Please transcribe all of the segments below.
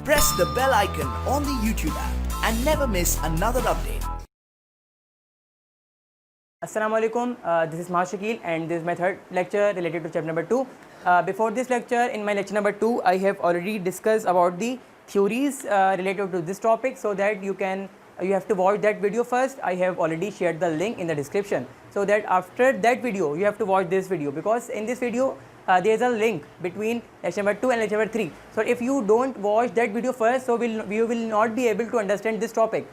press the bell icon on the YouTube app and never miss another update. Assalamu alaikum, this is Mahad Shakil and this is my third lecture related to chapter number 2. Before this lecture, in my lecture number 2, I have already discussed about the theories related to this topic, so that you have to watch that video first. I have already shared the link in the description, so that after that video you have to watch this video, because in this video there is a link between lecture number 2 and lecture number 3. So if you don't watch that video first, so you will not be able to understand this topic.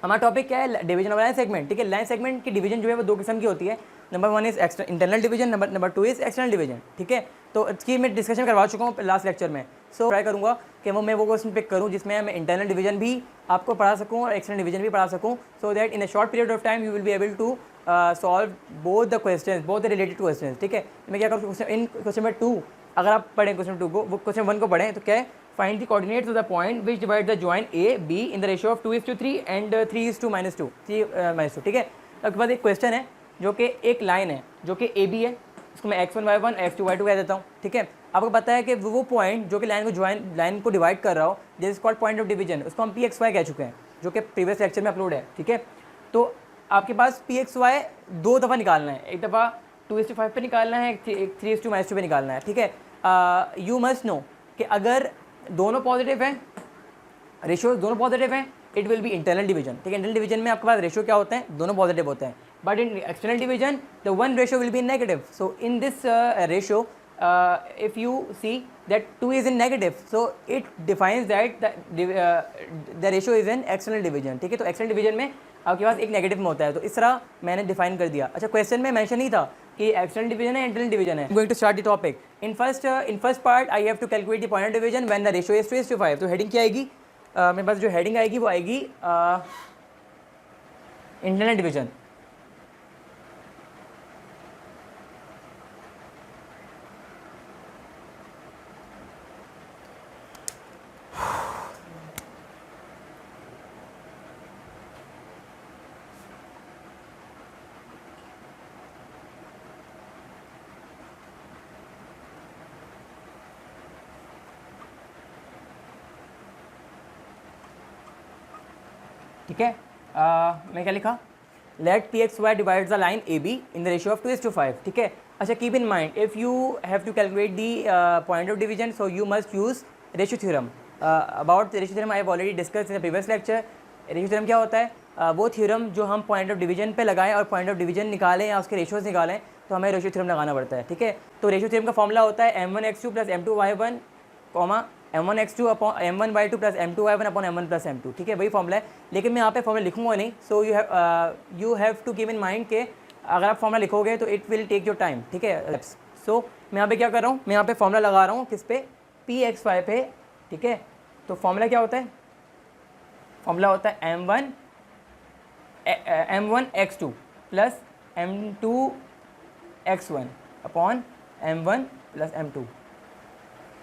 हमारा topic क्या है? Division of line segment. ठीक है, line segment की division जो है वो दो किस्म की होती है. Number 1 is internal division, number 2 is external division. ठीक है, तो इसकी मैं डिस्कशन करवा चुका हूँ लास्ट लेक्चर में. सो ट्राई करूँगा कि मैं वो क्वेश्चन पिक करूँ जिसमें मैं इंटरनल डिवीजन भी आपको पढ़ा सकूँ और एक्सटर्नल डिवीजन भी पढ़ा सकूँ, so that in a short period of time you will be able to solve both the question, both the related question. ठीक है, मैं क्या करूँ, इन क्वेश्चन नंबर 2 अगर आप पढ़ें क्वेश्चन 2 को, वो क्वेश्चन 1 को पढ़ें तो क्या है, find the coordinates of the point which divide the joint A B in the ratio of 2:3 and 3:-2. ठीक है, उसके बाद एक क्वेश्चन है जो कि एक लाइन है जो कि ए बी है, उसको मैं x1 y1 x2 y2 कह देता हूँ. ठीक है, आपको पता है कि वो पॉइंट जो कि लाइन को डिवाइड कर रहा हो, this is called point of division, उसको हम pxy कह चुके हैं, जो कि प्रीवियस लेक्चर में अपलोड है. ठीक है, तो आपके पास pxy दो दफ़ा निकालना है, एक दफ़ा 2:5 पे निकालना है, एक 3:-2 पे निकालना है. ठीक है, यू मस्ट नो कि अगर दोनों पॉजिटिव हैं, रेशियो दोनों पॉजिटिव हैं, it will be internal division. ठीक है, इंटरनल डिवीजन में आपके पास रेशियो क्या होते हैं, दोनों पॉजिटिव होते हैं. But in external division the one ratio will be negative. So in this ratio if you see that 2 is in negative, so it defines that the ratio is in external division. ठीक है, तो external division में आपके पास एक negative में होता है, तो इस तरह मैंने डिफाइन कर दिया. अच्छा, क्वेश्चन में मेंशन नहीं था कि एक्सटर्नल डिवीजन है इंटरनल डिवीजन है. Going to start the topic. In first part I have to calculate the point of division when the ratio is 2:5. तो हेडिंग क्या आएगी, मेरे पास जो हेडिंग आएगी वो आएगी इंटरनल डिवीजन. ठीक है, मैं क्या लिखा, let pxy divides the line A B in the ratio of 2:5. ठीक है, अच्छा, keep in mind if you have to calculate the point of division, so you must use ratio theorem. About ratio theorem I have already discuss in the previous lecture. Ratio theorem क्या होता है, वो theorem जो हम point of division पे लगाएं और point of division निकालें या उसके रेशियोज निकालें, तो हमें रेशियो थ्योरम लगाना पड़ता है. ठीक है, तो रेशियो थ्योरम का फॉर्मूला होता है m1x2 + m2y1, m1x2 upon m1y2 + m2y1 upon m1 + m2. ठीक है, वही फॉर्मूला है, लेकिन मैं यहाँ पे फॉर्मूला लिखूँगा नहीं. So you have to keep in mind के अगर आप फॉर्मूला लिखोगे तो it will take your time. ठीक है, सो मैं यहाँ पे क्या कर रहा हूँ, मैं यहाँ पे फॉर्मूला लगा रहा हूँ किस पे, pxy पे. ठीक है, तो फॉर्मूला क्या होता है, फॉर्मूला होता है m1x2 + m2x1 upon m1 + m2.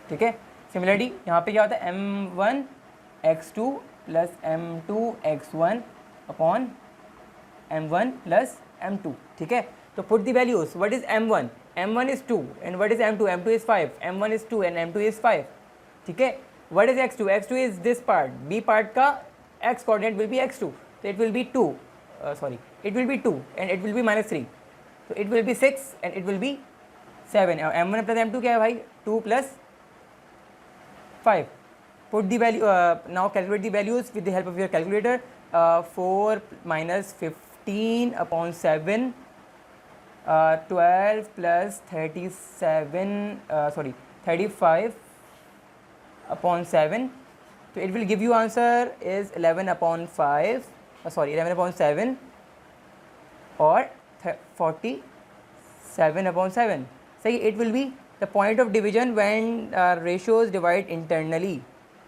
ठीक है, सिमिलरली यहाँ पे क्या होता है, m1x2 + m2x1 upon m1 + m2. ठीक है, तो put the values. What is m1, m1 is 2 and what is m2, m2 is 5, m1 is 2 and m2 is 5. ठीक है, what is x2, x2 is this part, b part का x coordinate will be x2, तो it will be 2 it will be 2 and it will be -3, तो it will be 6 and it will be 7. और m1 + m2 क्या है भाई, 2 + 5. Put the value, now calculate the values with the help of your calculator. 4 - 15 upon 7, 12 + 35 upon 7. So it will give you answer is 11 upon 5, 11 upon 7 or 47 upon 7. So it will be the point of division when ratios divide internally,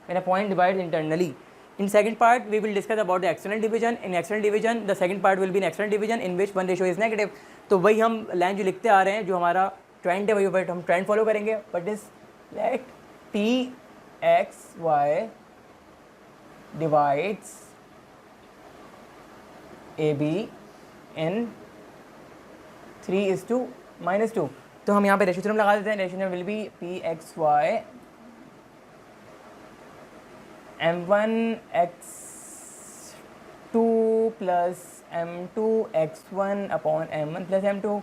when a point divides internally. In second part we will discuss about the external division. In external division the second part will be in external division in which one ratio is negative. तो वही हम line जो लिखते आ रहे हैं, जो हमारा trend है वही बट हम ट्रेंड फॉलो करेंगे. But is let pxy divides AB in 3:2. तो हम यहाँ पे रेशियो थ्योरम लगा देते हैं. Ratio theorem will be pxy m1 x2 plus m2 x1 upon m1 plus m2,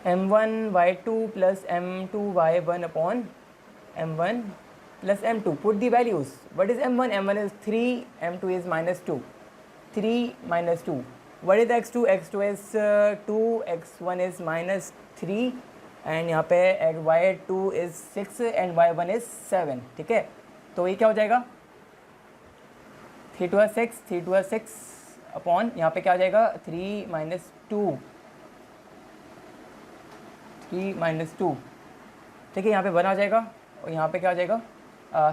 m1 y2 plus m2 y1 upon m1 plus m2. Put the values. What is m1? m1 is 3, m2 is minus 2. 3 minus 2. What is x2? x2 is 2, x1 is minus 3 and यहाँ पे y2 is 6 and y1 is 7. ठीक है, तो ये क्या हो जाएगा 3 2 6, 3 2 6 upon यहाँ पे क्या हो जाएगा 3 minus 2, 3 minus 2. ठीक है, यहाँ पे 1 आ जाएगा और यहाँ पे क्या हो जाएगा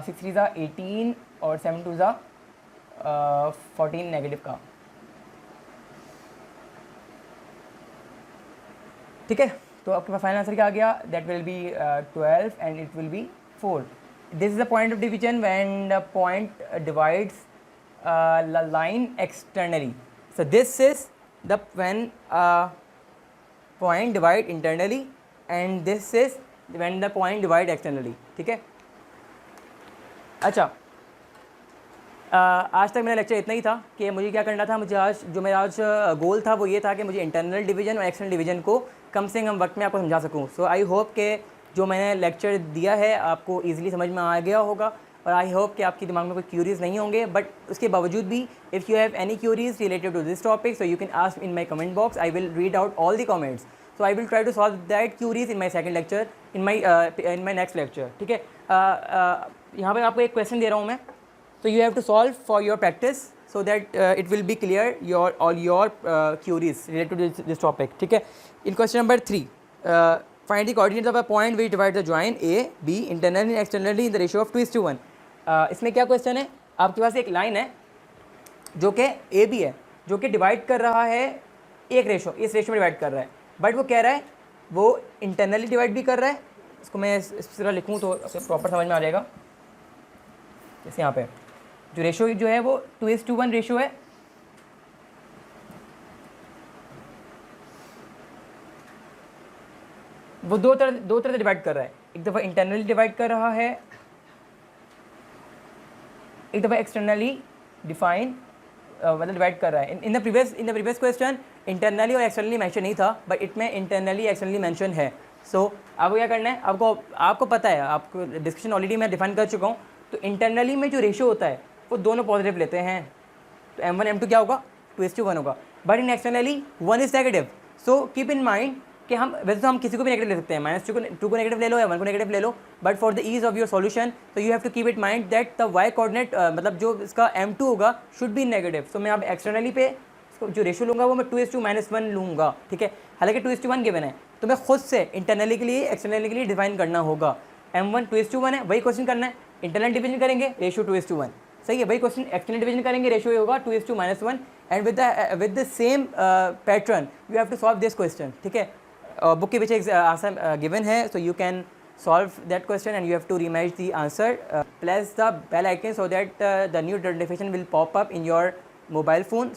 6 3 ज़ा 18 और 7 2 ज़ा 14 नेगेटिव का. ठीक है, तो आपके पास फाइनल आंसर क्या आ गया, that will be 12 and it will be 4. This is the point of division when the point divides line externally. So this is the when point divide internally and this is when the point divide externally. ठीक है, अच्छा आज तक मेरा lecture इतना ही था कि मुझे क्या करना था. मुझे आज जो मेरा आज गोल था वो ये था कि मुझे इंटरनल डिवीजन और एक्सटर्नल डिवीजन को कम से कम वक्त में आपको समझा सकूं. सो आई होप कि जो मैंने लेक्चर दिया है आपको इजीली समझ में आ गया होगा और आई होप कि आपके दिमाग में कोई क्यूरीज नहीं होंगे. बट उसके बावजूद भी if you have any queries related to this topic so you can ask in my comment box. I will read out all the comments. So I will try to solve that queries in my second lecture, in my next lecture. ठीक है, यहाँ पर आपको एक question दे रहा हूँ मैं. So you have to solve for your practice so that it will be clear all your queries related to this topic. ठीक है, in question number 3 find the coordinates of a point which divides the joint A B internally and externally in the ratio of 2:1. इसमें क्या question है, आपके पास एक line है जो कि ए बी है, जो कि डिवाइड कर रहा है एक रेशो, इस रेशो में डिवाइड कर रहा है. बट वो कह रहा है वो इंटरनली डिवाइड भी कर रहा है. इसको मैं इस तरह लिखूँ तो प्रॉपर समझ में आ जाएगा. जैसे यहाँ पे जो रेशो जो है वो 2:1 रेशो है. वो दो तरह से डिवाइड कर रहा है. एक दफ़ा इंटरनली डिवाइड कर रहा है, एक दफ़ा एक्सटर्नली डिफाइन मतलब डिवाइड कर रहा है. इन द प्रीवियस क्वेश्चन इंटरनली और एक्सटर्नली मेंशन नहीं था बट इसमें इंटरनली एक्सटर्नली मेंशन है. सो आपको क्या करना है, आपको पता है, आपको डिस्कशन ऑलरेडी मैं डिफाइन कर चुका हूँ. तो इंटरनली में जो रेशो होता है वो दोनों पॉजिटिव लेते हैं. तो m1 m2 क्या होगा 2:1 होगा. But in externally 1 is negative. So keep in mind कि हम वैसे तो हम किसी को भी नेगेटिव ले सकते हैं, -2 को नेगेटिव ले लो या 1 को नेगेटिव ले लो. But for the ease of your solution तो you have to keep it mind that the y coordinate मतलब जो इसका m2 होगा शुड बी नेगेटिव. सो मैं अब एक्सटर्नली पे जो रेशो लूँगा वो मैं 2:-1 लूँगा. ठीक है, हालांकि 2:1 गिवन है तो मैं खुद से इंटरनली के लिए एक्सटर्नली के लिए डिफाइन करना होगा. m1 2:1 है, वही क्वेश्चन करना है. इंटरनल डिवीजन करेंगे रेशो 2:1. सही है, वही क्वेश्चन एक्सटर्नल डिवीजन करेंगे रेशो ये होगा 2:-1 and with the same pattern you have to solve this question. ठीक है, बुक के पीछे आंसर गिवन है so you can solve that question and you have to rematch the answer. Press the bell icon so that the new notification will pop up in your mobile phone.